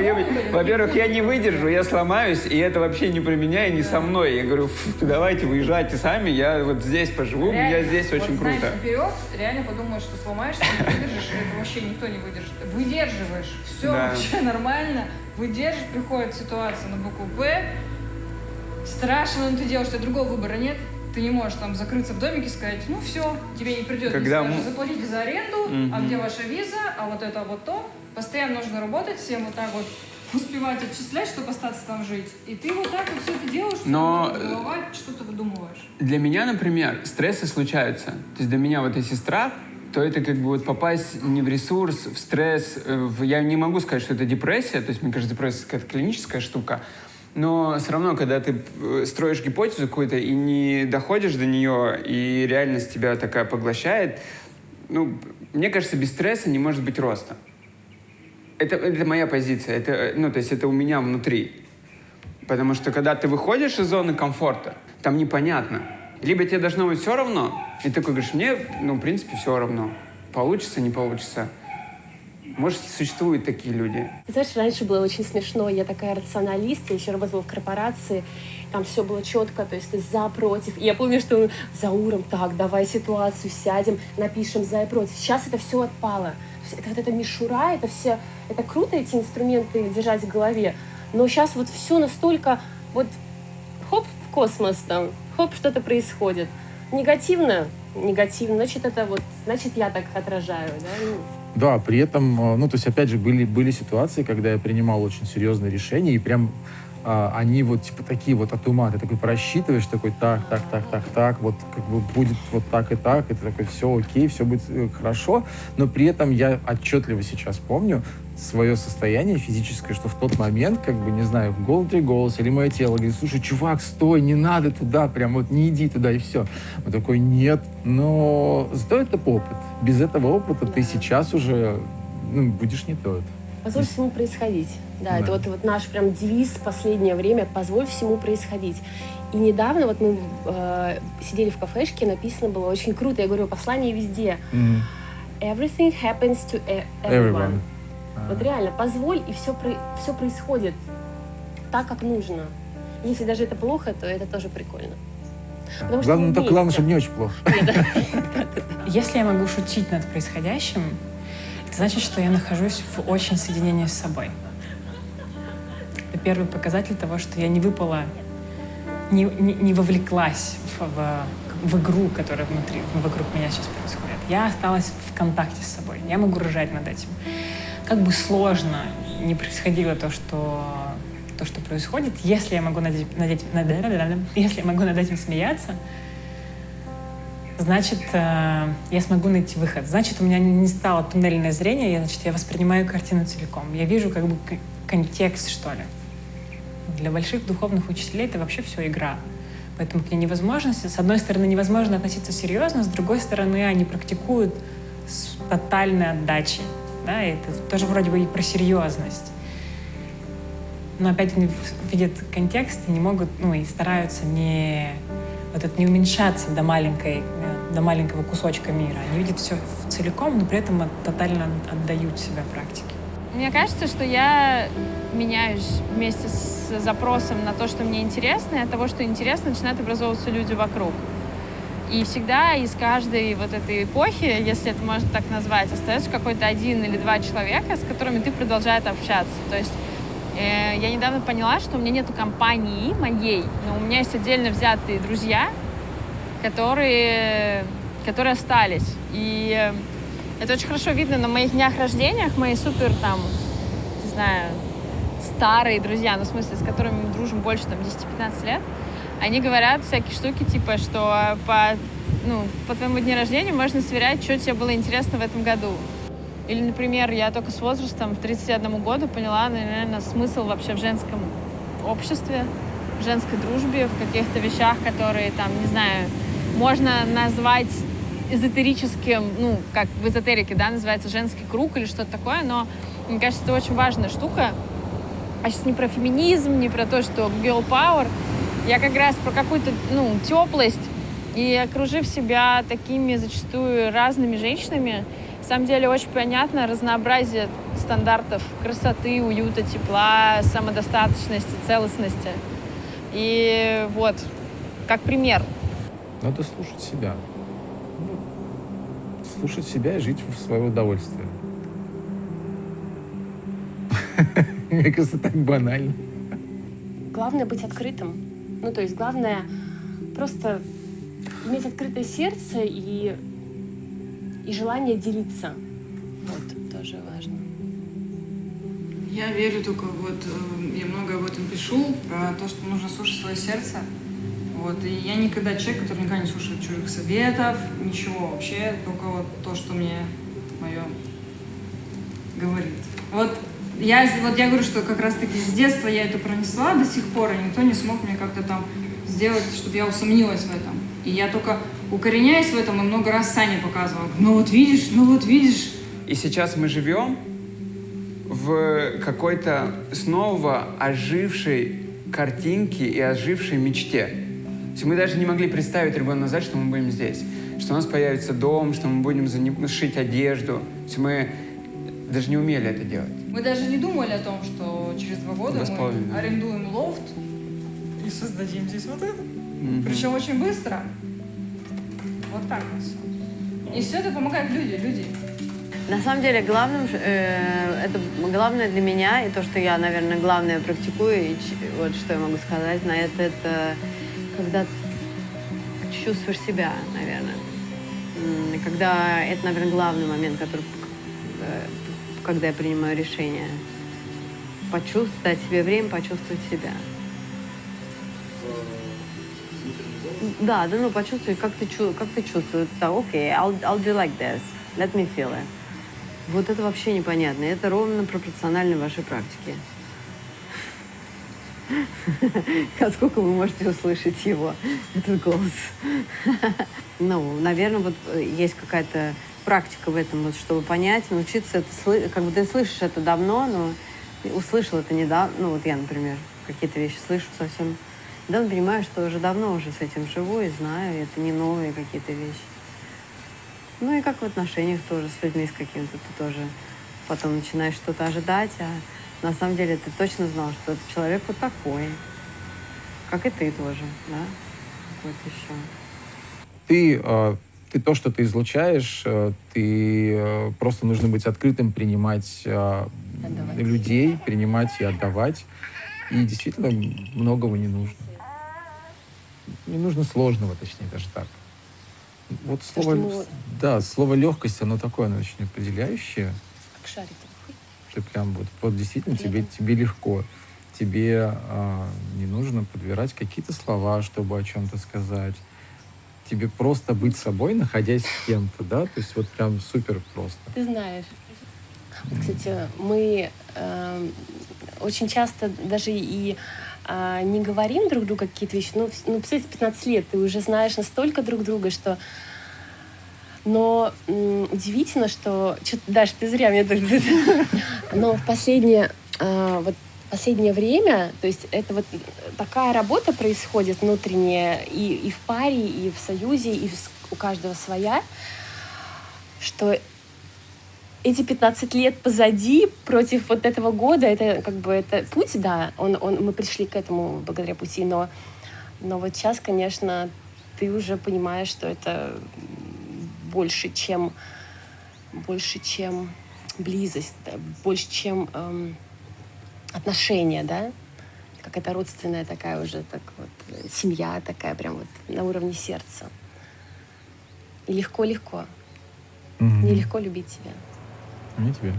во-первых, я не выдержу, я сломаюсь, и это вообще не про меня и не со мной. Я говорю, давайте, выезжайте сами, я вот здесь поживу, я здесь очень круто. Знаешь, наперед, реально подумаешь, что сломаешься, не выдержишь, это вообще никто не выдержит. Выдерживаешь, все вообще нормально, выдержишь, приходит ситуация на букву «П», страшно, но ты делаешь, что другого выбора нет. Ты не можешь там закрыться в домике и сказать, ну все, тебе не придется заплатить за аренду, а где ваша виза, а вот это вот то. Постоянно нужно работать, всем вот так вот успевать отчислять, чтобы остаться там жить. И ты вот так вот все это делаешь, что-то выдумываешь. Для меня, например, стрессы случаются. То есть для меня вот если страх, то это как бы вот попасть не в ресурс, в стресс. Я не могу сказать, что это депрессия, то есть мне кажется, депрессия какая-то клиническая штука. Но все равно, когда ты строишь гипотезу какую-то и не доходишь до нее, и реальность тебя такая поглощает, мне кажется, без стресса не может быть роста. Это моя позиция, то есть это у меня внутри. Потому что когда ты выходишь из зоны комфорта, там непонятно. Либо тебе должно быть все равно, и ты такой говоришь, мне, в принципе, все равно. Получится, не получится. Может, существуют такие люди? Знаешь, раньше было очень смешно. Я такая рационалист, я еще работала в корпорации, там все было четко, то есть ты за, против. И я помню, что Зауром, так, давай ситуацию, сядем, напишем за и против. Сейчас это все отпало. Это вот эта мишура, это круто, эти инструменты держать в голове. Но сейчас вот все настолько, вот хоп, в космос там, хоп, что-то происходит. Негативно, значит, я так отражаю, да? Да, при этом, то есть, опять же, были ситуации, когда я принимал очень серьезные решения, и прям они вот, типа, такие вот от ума. Ты такой просчитываешь, такой, так, вот, как бы будет вот так, и ты такой, все окей, все будет хорошо, но при этом я отчетливо сейчас помню свое состояние физическое, что в тот момент, как бы, не знаю, внутри голос или мое тело говорит, слушай, чувак, стой, не надо туда, прям вот не иди туда, и все. Он такой, нет, но зато это опыт. Без этого опыта ты сейчас уже, будешь не тот. Позволь всему происходить. Да, это вот наш прям девиз в последнее время, позволь всему происходить. И недавно вот мы сидели в кафешке, написано было очень круто, я говорю, послание везде. Everything happens to everyone. Вот реально, позволь, и все происходит так, как нужно. Если даже это плохо, то это тоже прикольно. Главное, чтобы не очень плохо. Если я могу шутить над происходящим, это значит, что я нахожусь в очень соединении с собой. Это первый показатель того, что я не выпала, не вовлеклась в игру, которая вокруг меня сейчас происходит. Я осталась в контакте с собой. Я могу ржать над этим. Как бы сложно не происходило то, что происходит, если я могу над этим смеяться, значит, я смогу найти выход. Значит, у меня не стало туннельное зрение, значит, я воспринимаю картину целиком. Я вижу как бы контекст, что ли. Для больших духовных учителей это вообще все игра. Поэтому к ней невозможно, с одной стороны, невозможно относиться серьезно, с другой стороны, они практикуют с тотальной отдачей. Да? И это тоже вроде бы и про серьезность. Но опять они видят контекст и не могут, и стараются не уменьшаться до маленького кусочка мира. Они видят все целиком, но при этом тотально отдают себя практике. Мне кажется, что я меняюсь вместе с запросом на то, что мне интересно, и от того, что интересно, начинают образовываться люди вокруг. И всегда из каждой вот этой эпохи, если это можно так назвать, остается какой-то 1 или 2 человека, с которыми ты продолжаешь общаться. То есть я недавно поняла, что у меня нету компании моей, но у меня есть отдельно взятые друзья, которые остались. И это очень хорошо видно на моих днях рождениях, мои супер не знаю, старые друзья, в смысле, с которыми мы дружим больше 10-15 лет, они говорят всякие штуки, типа, что по твоему дню рождения можно сверять, что тебе было интересно в этом году. Или, например, я только с возрастом, в 31 году, поняла, наверное, смысл вообще в женском обществе, в женской дружбе, в каких-то вещах, которые, не знаю, можно назвать эзотерическим, как в эзотерике, да, называется женский круг или что-то такое, но мне кажется, это очень важная штука. А сейчас не про феминизм, не про то, что girl power. Я как раз про какую-то, теплость. И окружив себя такими зачастую разными женщинами, на самом деле очень понятно разнообразие стандартов красоты, уюта, тепла, самодостаточности, целостности. И вот, как пример. Надо слушать себя. Слушать себя и жить в свое удовольствие. Мне кажется, так банально. Главное быть открытым. То есть главное просто иметь открытое сердце и желание делиться. Вот, тоже важно. Я верю только я много об этом пишу, про то, что нужно слушать свое сердце. И я никогда человек, который никогда не слушает чужих советов, ничего вообще, только то, что мне мое говорит. Я говорю, что как раз-таки с детства я это пронесла до сих пор, и никто не смог мне как-то сделать, чтобы я усомнилась в этом. И я только укореняюсь в этом и много раз Сане показывала. Ну вот видишь. И сейчас мы живем в какой-то снова ожившей картинке и ожившей мечте. То есть мы даже не могли представить 3 года назад, что мы будем здесь. Что у нас появится дом, что мы будем шить одежду. То есть мы даже не умели это делать. Мы даже не думали о том, что через 2 года мы арендуем лофт и создадим здесь вот это. Причем очень быстро. Вот так вот все. И все это помогают люди. На самом деле, это главное для меня, и то, что я, наверное, главное практикую, и вот что я могу сказать на это когда чувствуешь себя, наверное. Когда это, наверное, главный момент, когда я принимаю решение. Дать себе время почувствовать себя. Да, почувствовать, как ты чувствуешь. Окей, I'll do like this. Let me feel it. Вот это вообще непонятно. Это ровно пропорционально вашей практике. Сколько вы можете услышать его, этот голос. Наверное, есть какая-то практика в этом, чтобы понять, научиться это, как бы ты слышишь это давно, но услышал это недавно. Я, например, какие-то вещи слышу совсем. Да, понимаю, что уже давно с этим живу и знаю, это не новые какие-то вещи. И как в отношениях тоже с людьми с каким-то, ты тоже потом начинаешь что-то ожидать, а на самом деле ты точно знал, что этот человек вот такой, как и ты тоже, да? Вот еще. Ты ты то, что ты излучаешь, ты просто нужно быть открытым, принимать людей, принимать и отдавать. И действительно многого не нужно. Не нужно сложного, точнее, даже так. Вот слово, да, слово легкость, оно такое, оно очень определяющее. Как шарик. Ты прям вот действительно тебе легко. Тебе не нужно подбирать какие-то слова, чтобы о чем-то сказать. Тебе просто быть собой, находясь с кем-то, да? То есть вот прям супер просто. Ты знаешь, вот, кстати, мы очень часто даже и не говорим друг другу какие-то вещи. Ну, представляете, 15 лет ты уже знаешь настолько друг друга, что... Но удивительно, что... Даша, ты зря мне так... Но в последнее время, то есть это вот такая работа происходит внутренняя и в паре, и в союзе, и у каждого своя, что эти 15 лет позади против вот этого года, это как бы это путь, да, мы пришли к этому благодаря пути, но вот сейчас, конечно, ты уже понимаешь, что это больше, чем близость, да, больше, чем отношения, да, какая-то родственная такая уже, так вот, семья такая прям вот на уровне сердца. И легко-легко. Нелегко любить себя. Не тебе.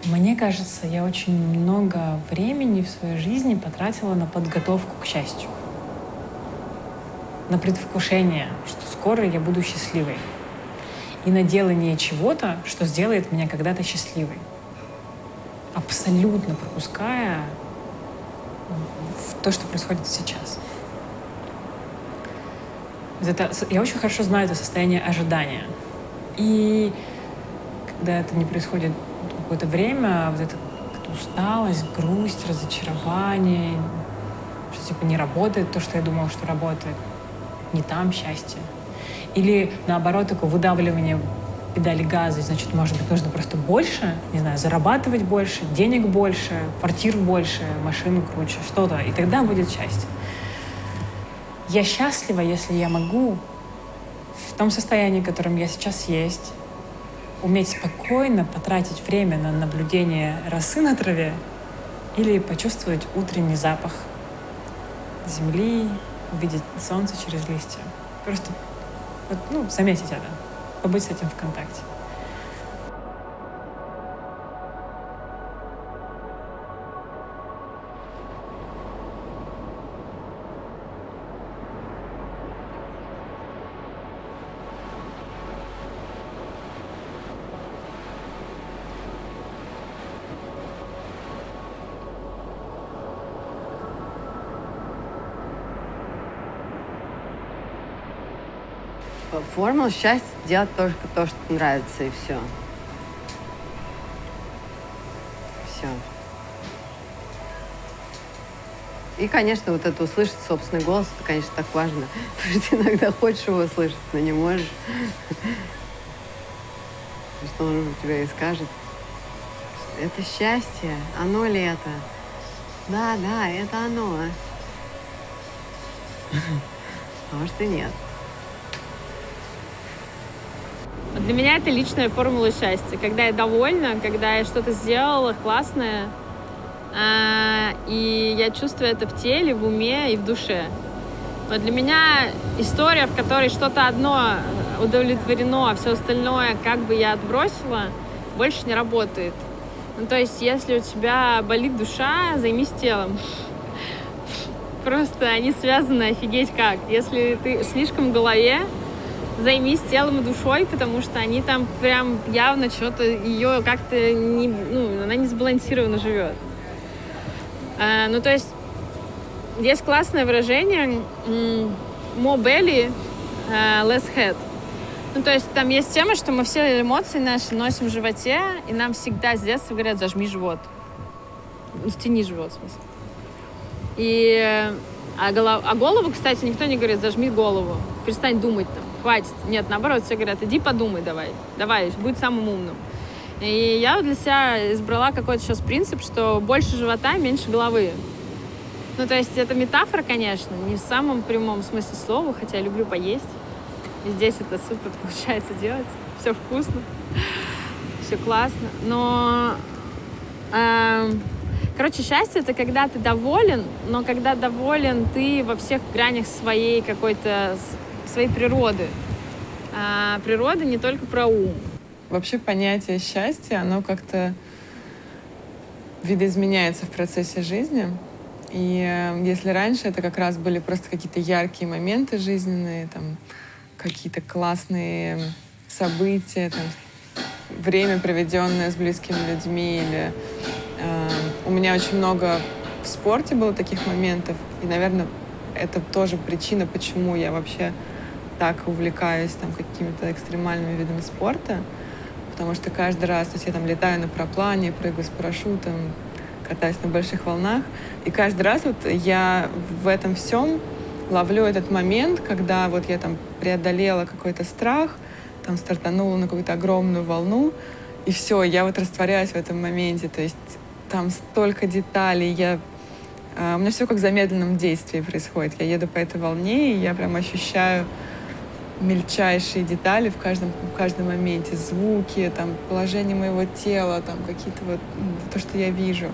Мне кажется, я очень много времени в своей жизни потратила на подготовку к счастью. На предвкушение, что скоро я буду счастливой. И на делание чего-то, что сделает меня когда-то счастливой. Абсолютно пропуская то, что происходит сейчас. Я очень хорошо знаю это состояние ожидания. И когда это не происходит какое-то время, вот эта усталость, грусть, разочарование, что типа не работает то, что я думала, что работает, не там счастье. Или наоборот, такое выдавливание педали газа, значит, может быть, нужно просто больше, не знаю, зарабатывать больше, денег больше, квартир больше, машину круче, что-то, и тогда будет счастье. Я счастлива, если я могу в том состоянии, в котором я сейчас есть, уметь спокойно потратить время на наблюдение росы на траве или почувствовать утренний запах земли, увидеть солнце через листья. Просто заметить это, побыть с этим в контакте. Формула счастья — делать только то, что нравится, и все. Все. И, конечно, вот это услышать собственный голос, это, конечно, так важно. Потому что ты иногда хочешь его услышать, но не можешь. Что он тебе и скажет. Это счастье. Оно ли это? Да, это оно. А может и нет. Для меня это личная формула счастья. Когда я довольна, когда я что-то сделала классное, и я чувствую это в теле, в уме и в душе. Но для меня история, в которой что-то одно удовлетворено, а все остальное как бы я отбросила, больше не работает. Ну, то есть, если у тебя болит душа, займись телом. Просто они связаны офигеть как. Если ты слишком в голове, займись телом и душой, потому что они там прям явно что-то, ее как-то она не сбалансированно живет. То есть есть классное выражение more belly, less head. То есть там есть тема, что мы все эмоции наши носим в животе, и нам всегда с детства говорят: зажми живот. Стяни живот, в смысле. А голову, кстати, никто не говорит: зажми голову, перестань думать там, хватит. Нет, наоборот, все говорят: иди подумай давай, будь самым умным. И я для себя избрала какой-то сейчас принцип, что больше живота, меньше головы. Ну, то есть это метафора, конечно, не в самом прямом смысле слова, хотя я люблю поесть. И здесь это супер получается делать. Все вкусно, все классно. Но, короче, счастье — это когда ты доволен, но когда доволен ты во всех гранях своей какой-то, своей природы. А природа не только про ум. Вообще понятие счастья, оно как-то видоизменяется в процессе жизни. И если раньше это как раз были просто какие-то яркие моменты жизненные, там, какие-то классные события, там, время, проведенное с близкими людьми, или у меня очень много в спорте было таких моментов, и, наверное, это тоже причина, почему я вообще так увлекаюсь там какими-то экстремальными видами спорта, потому что каждый раз, то есть я там летаю на параплане, прыгаю с парашютом, катаюсь на больших волнах, и каждый раз вот я в этом всем ловлю этот момент, когда вот я там преодолела какой-то страх, там стартанула на какую-то огромную волну, и все, я вот растворяюсь в этом моменте, то есть там столько деталей, у меня все как в замедленном действии происходит, я еду по этой волне, и я прям ощущаю мельчайшие детали в каждом моменте, звуки, там, положение моего тела, там, какие-то вот, то, что я вижу.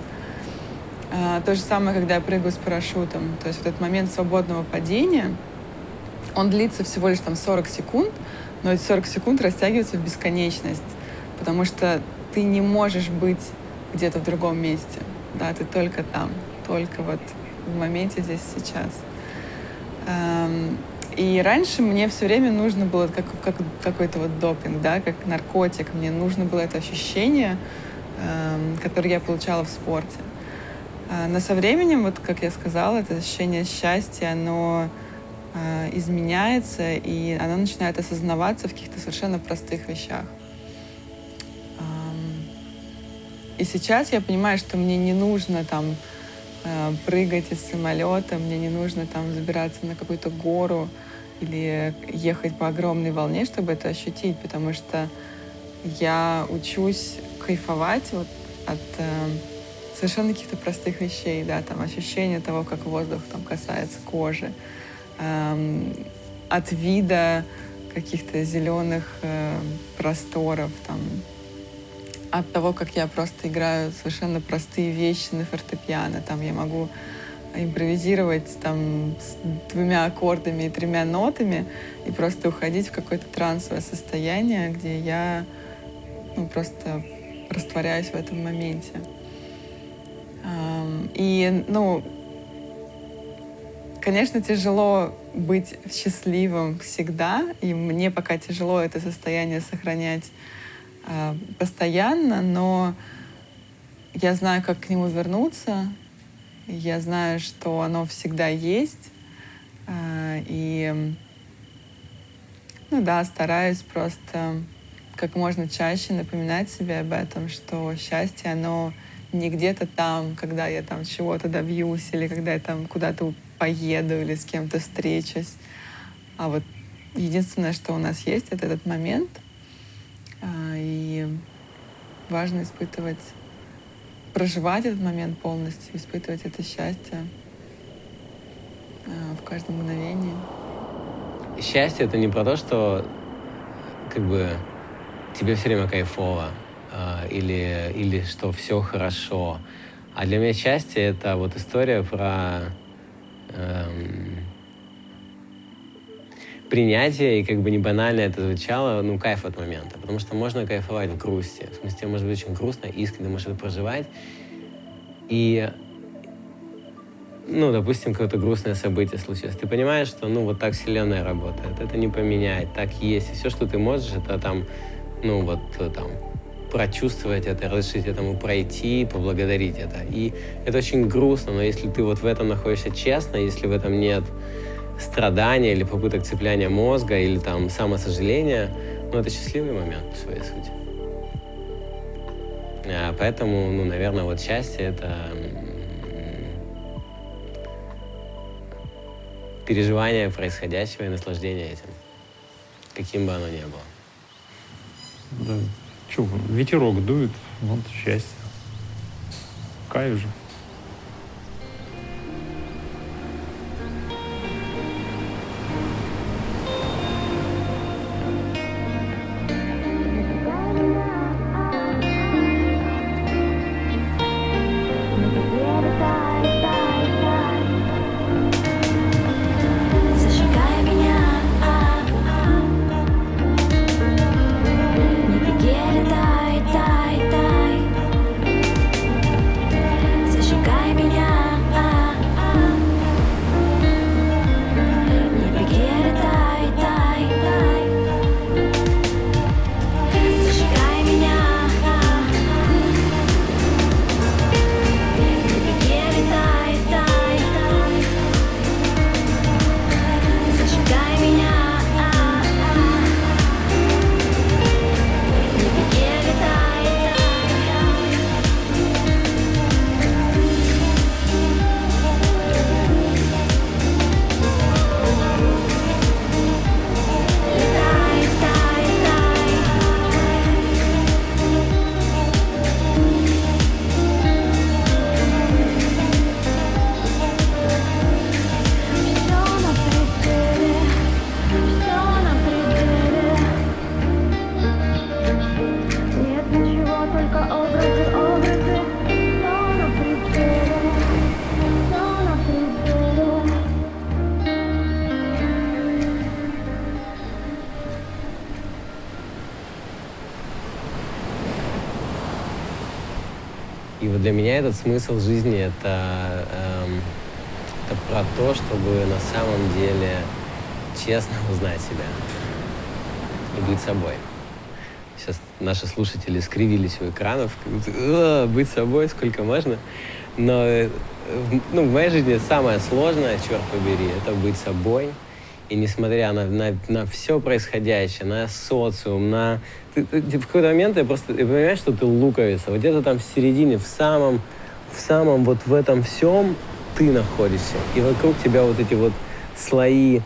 То же самое, когда я прыгаю с парашютом. То есть вот этот момент свободного падения, он длится всего лишь там 40 секунд, но эти 40 секунд растягиваются в бесконечность, потому что ты не можешь быть где-то в другом месте. Да, ты только там, только вот в моменте здесь сейчас. И раньше мне все время нужно было как какой-то вот допинг, да, как наркотик. Мне нужно было это ощущение, которое я получала в спорте. Но со временем, вот как я сказала, это ощущение счастья, оно изменяется, и оно начинает осознаваться в каких-то совершенно простых вещах. И сейчас я понимаю, что мне не нужно там прыгать из самолета, мне не нужно там забираться на какую-то гору или ехать по огромной волне, чтобы это ощутить, потому что я учусь кайфовать вот от совершенно каких-то простых вещей, да, там ощущение того, как воздух там касается кожи, от вида каких-то зеленых просторов, там, от того, как я просто играю совершенно простые вещи на фортепиано. Там я могу импровизировать там с 2 аккордами и 3 нотами и просто уходить в какое-то трансовое состояние, где я просто растворяюсь в этом моменте. И, конечно, тяжело быть счастливым всегда, и мне пока тяжело это состояние сохранять постоянно, но я знаю, как к нему вернуться, я знаю, что оно всегда есть, и, стараюсь просто как можно чаще напоминать себе об этом, что счастье, оно не где-то там, когда я там чего-то добьюсь, или когда я там куда-то поеду, или с кем-то встречусь, а вот единственное, что у нас есть, это этот момент. И важно проживать этот момент полностью, испытывать это счастье в каждом мгновении. Счастье — это не про то, что как бы тебе все время кайфово, или что все хорошо. А для меня счастье — это вот история про принятие, и как бы не банально это звучало, кайф от момента. Потому что можно кайфовать в грусти. В смысле, может быть очень грустно, искренне, может быть, проживать. И, допустим, какое-то грустное событие случилось. Ты понимаешь, что, вот так Вселенная работает. Это не поменять, так есть. И все, что ты можешь, это там, прочувствовать это, разрешить этому пройти, поблагодарить это. И это очень грустно, но если ты вот в этом находишься честно, если в этом нет страдания или попыток цепляния мозга или там самосожаления, это счастливый момент по своей сути. Поэтому, наверное, вот счастье — это переживание происходящего и наслаждение этим, каким бы оно ни было. Да. Че, ветерок дует, вот счастье. Кайф же. И вот для меня этот смысл жизни это про то, чтобы на самом деле честно узнать себя и быть собой. Сейчас наши слушатели скривились у экранов, быть собой сколько можно. Но в моей жизни самое сложное, черт побери, это быть собой. И несмотря на все происходящее, на социум, ты в какой-то момент ты понимаешь, что ты луковица. Вот где-то там в середине, в самом вот в этом всем ты находишься. И вокруг тебя вот эти вот слои,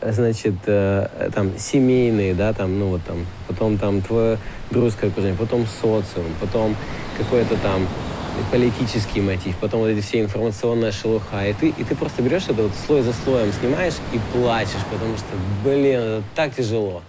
значит, там, семейные, да, там, ну, вот там, потом там твое дружеское окружение, потом социум, потом какой-то там политический мотив, потом вот эти все информационная шелуха, и ты просто берешь это вот слой за слоем снимаешь и плачешь, потому что, блин, это так тяжело.